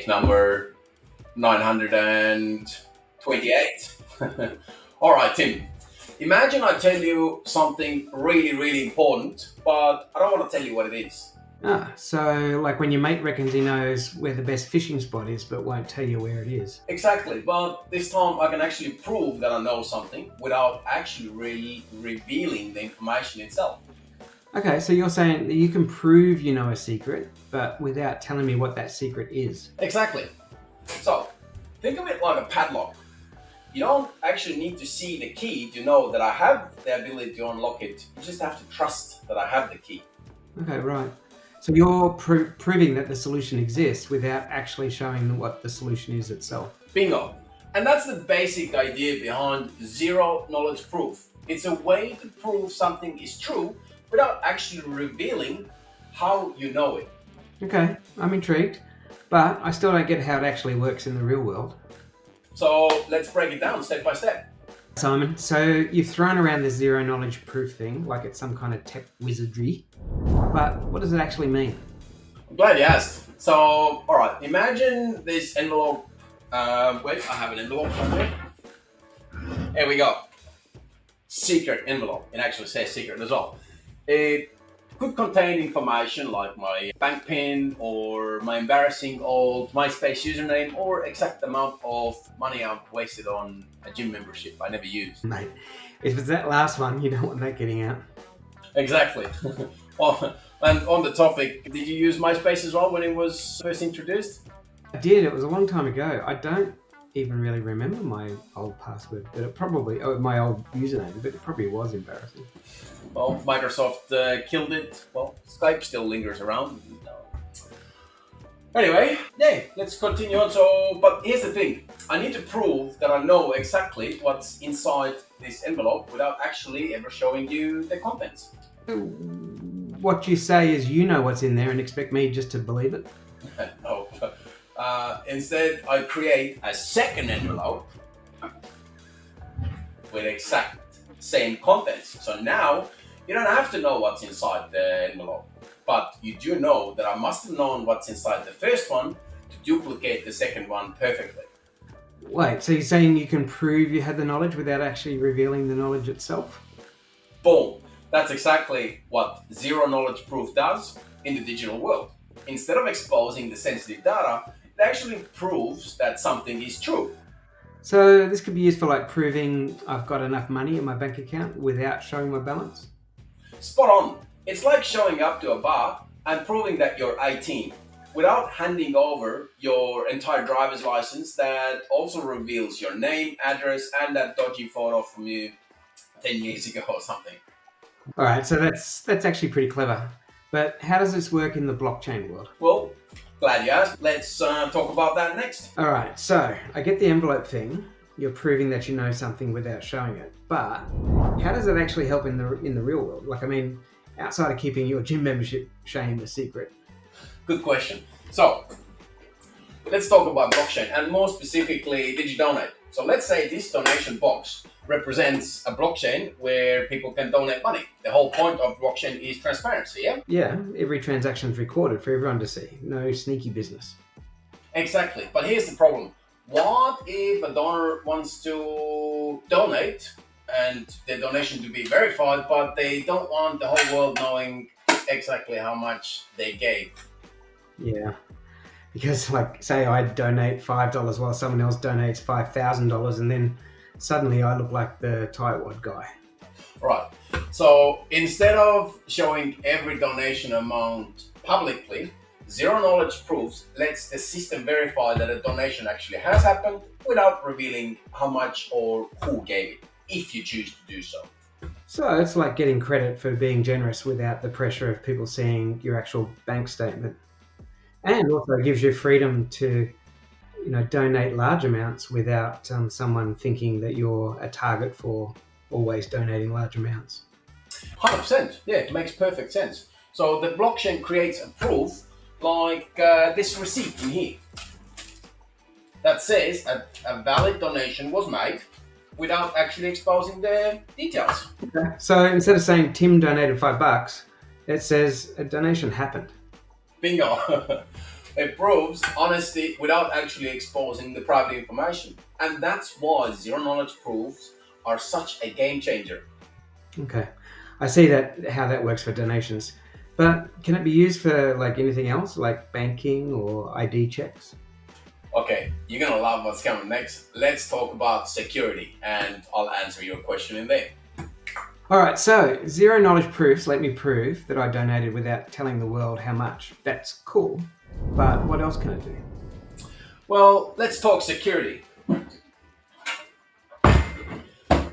case number 928. All right, Tim. Imagine I tell you something really, really important, but I don't want to tell you what it is. So like when your mate reckons he knows where the best fishing spot is, but won't tell you where it is. Exactly, but this time I can actually prove that I know something without actually really revealing the information itself. Okay, so you're saying that you can prove you know a secret, but without telling me what that secret is. Exactly. So, think of it like a padlock. You don't actually need to see the key to know that I have the ability to unlock it. You just have to trust that I have the key. Okay, right. So you're proving that the solution exists without actually showing what the solution is itself. Bingo. And that's the basic idea behind zero knowledge proof. It's a way to prove something is true without actually revealing how you know it. Okay, I'm intrigued, but I still don't get how it actually works in the real world. So let's break it down step by step. Simon, so you've thrown around this zero knowledge proof thing like it's some kind of tech wizardry, but what does it actually mean? I'm glad you asked. So, all right, imagine this envelope. Wait, I have an envelope somewhere. Here we go. Secret envelope. It actually says secret as well. It could contain information like my bank PIN or my embarrassing old MySpace username or exact amount of money I've wasted on a gym membership I never used. Mate, if it's that last one, you don't want that getting out. Exactly. Well, and on the topic, did you use MySpace as well when it was first introduced? I did, it was a long time ago. I don't even really remember my old password, but it probably, my old username, but it probably was embarrassing. Well, Microsoft killed it. Well, Skype still lingers around. Anyway, yeah, let's continue on. So, but here's the thing. I need to prove that I know exactly what's inside this envelope without actually ever showing you the contents. What you say is you know what's in there and expect me just to believe it? No. Instead, I create a second envelope with exact same contents. So now, you don't have to know what's inside the envelope, but you do know that I must have known what's inside the first one to duplicate the second one perfectly. Wait, so you're saying you can prove you had the knowledge without actually revealing the knowledge itself? Boom. That's exactly what zero knowledge proof does in the digital world. Instead of exposing the sensitive data, it actually proves that something is true. So this could be used for like proving I've got enough money in my bank account without showing my balance? Spot on. It's like showing up to a bar and proving that you're 18 without handing over your entire driver's license that also reveals your name, address, and that dodgy photo from you 10 years ago or something. All right, so that's actually pretty clever. But how does this work in the blockchain world? Well, glad you asked. Let's talk about that next. All right, so I get the envelope thing. You're proving that you know something without showing it. But how does it actually help in the real world? Like, I mean, outside of keeping your gym membership shame a secret. Good question. So, let's talk about blockchain and more specifically, did you donate? So let's say this donation box represents a blockchain where people can donate money. The whole point of blockchain is transparency, yeah? Yeah, every transaction's recorded for everyone to see. No sneaky business. Exactly. But here's the problem. What if a donor wants to donate and the donation to be verified, but they don't want the whole world knowing exactly how much they gave? Yeah. Because, like, say I donate $5 while someone else donates $5,000, and then suddenly I look like the tightwad guy. Right. So instead of showing every donation amount publicly, zero knowledge proofs lets the system verify that a donation actually has happened without revealing how much or who gave it, if you choose to do so. So it's like getting credit for being generous without the pressure of people seeing your actual bank statement. And also gives you freedom to, donate large amounts without someone thinking that you're a target for always donating large amounts. 100%. Yeah, it makes perfect sense. So the blockchain creates a proof like this receipt in here that says a valid donation was made without actually exposing the details. Okay. So instead of saying Tim donated $5, it says a donation happened. Bingo. It proves honesty without actually exposing the private information. And that's why zero knowledge proofs are such a game changer. Okay. I see that how that works for donations. But can it be used for like anything else, like banking or ID checks? Okay, you're gonna love what's coming next. Let's talk about security, and I'll answer your question in there. All right, so zero knowledge proofs let me prove that I donated without telling the world how much. That's cool. But what else can it do? Well, let's talk security.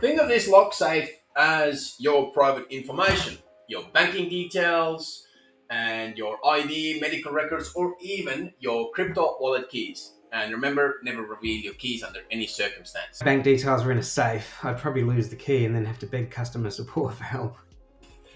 Think of this lock safe as your private information, your banking details, and your ID, medical records, or even your crypto wallet keys. And remember, never reveal your keys under any circumstance. Bank details were in a safe. I'd probably lose the key and then have to beg customer support for help.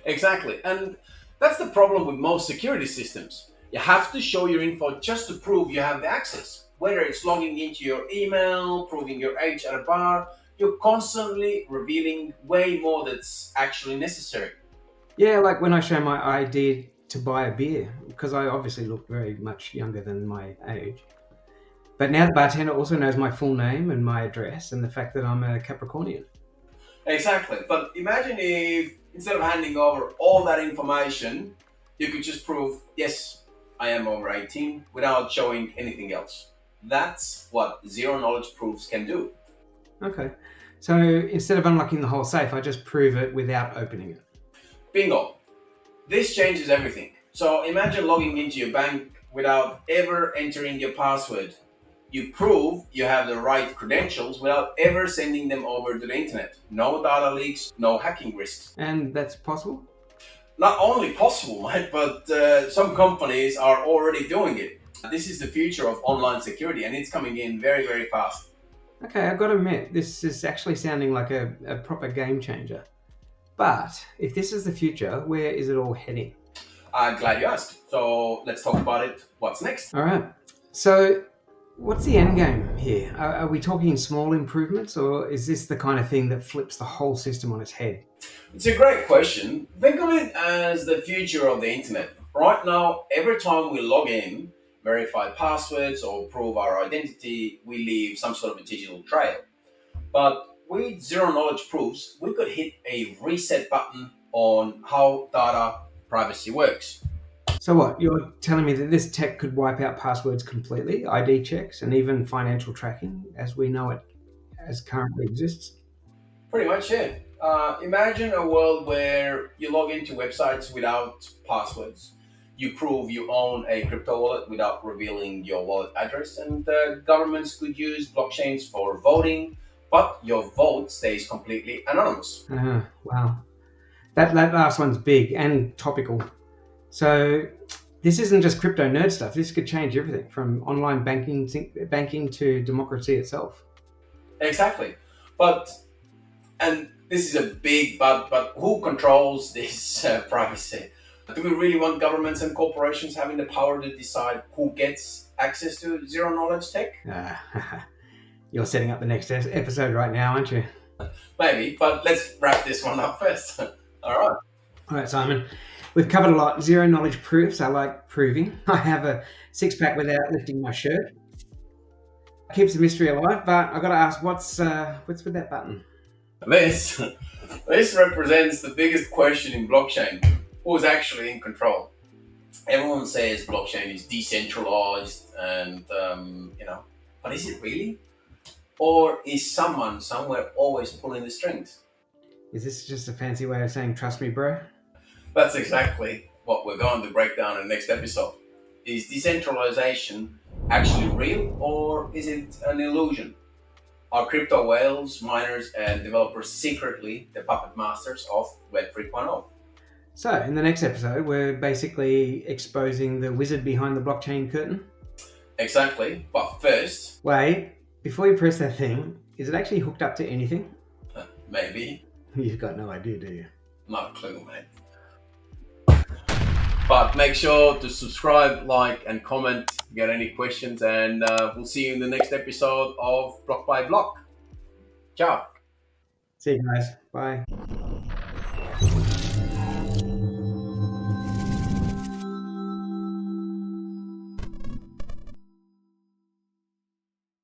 Exactly. And that's the problem with most security systems. You have to show your info just to prove you have the access. Whether it's logging into your email, proving your age at a bar, you're constantly revealing way more that's actually necessary. Yeah, like when I show my ID to buy a beer, because I obviously look very much younger than my age. But now the bartender also knows my full name and my address and the fact that I'm a Capricornian. Exactly. But imagine if instead of handing over all that information, you could just prove, yes, I am over 18 without showing anything else. That's what zero knowledge proofs can do. Okay. So instead of unlocking the whole safe, I just prove it without opening it. Bingo. This changes everything. So imagine logging into your bank without ever entering your password. You prove you have the right credentials without ever sending them over to the internet. No data leaks, no hacking risks. And that's possible? Not only possible, mate, but some companies are already doing it. This is the future of online security, and it's coming in very, very fast. Okay, I've got to admit, this is actually sounding like a proper game changer. But if this is the future, where is it all heading? I'm glad you asked. So let's talk about it. What's next? All right. So what's the end game here? Are we talking small improvements, or is this the kind of thing that flips the whole system on its head? It's a great question. Think of it as the future of the internet. Right now, every time we log in, verify passwords, or prove our identity, we leave some sort of a digital trail. But with zero knowledge proofs, we could hit a reset button on how data privacy works. So what? You're telling me that this tech could wipe out passwords completely, ID checks, and even financial tracking as we know it as currently exists? Pretty much, yeah. Imagine a world where you log into websites without passwords. You prove you own a crypto wallet without revealing your wallet address, and governments could use blockchains for voting, but your vote stays completely anonymous. Wow. That last one's big and topical. So this isn't just crypto nerd stuff. This could change everything from online banking to democracy itself. Exactly. But, and this is a big but who controls this privacy? Do we really want governments and corporations having the power to decide who gets access to zero knowledge tech? You're setting up the next episode right now, aren't you? Maybe, but let's wrap this one up first. All right. All right, Simon. We've covered a lot. Zero knowledge proofs. I like proving. I have a six-pack without lifting my shirt. Keeps the mystery alive, but I've got to ask, what's with that button? This this represents the biggest question in blockchain. Who's actually in control? Everyone says blockchain is decentralized, and but is it really? Or is someone somewhere always pulling the strings? Is this just a fancy way of saying "trust me, bro"? That's exactly what we're going to break down in the next episode. Is decentralization actually real, or is it an illusion? Are crypto whales, miners, and developers secretly the puppet masters of Web 3.0? So, in the next episode, we're basically exposing the wizard behind the blockchain curtain. Exactly, but first, Wait, before you press that thing, is it actually hooked up to anything? maybe, You've got no idea, do you? not a clue, mate. But make sure to subscribe, like, and comment. If you got any questions, and we'll see you in the next episode of Block by Block. Ciao. See you guys. Bye.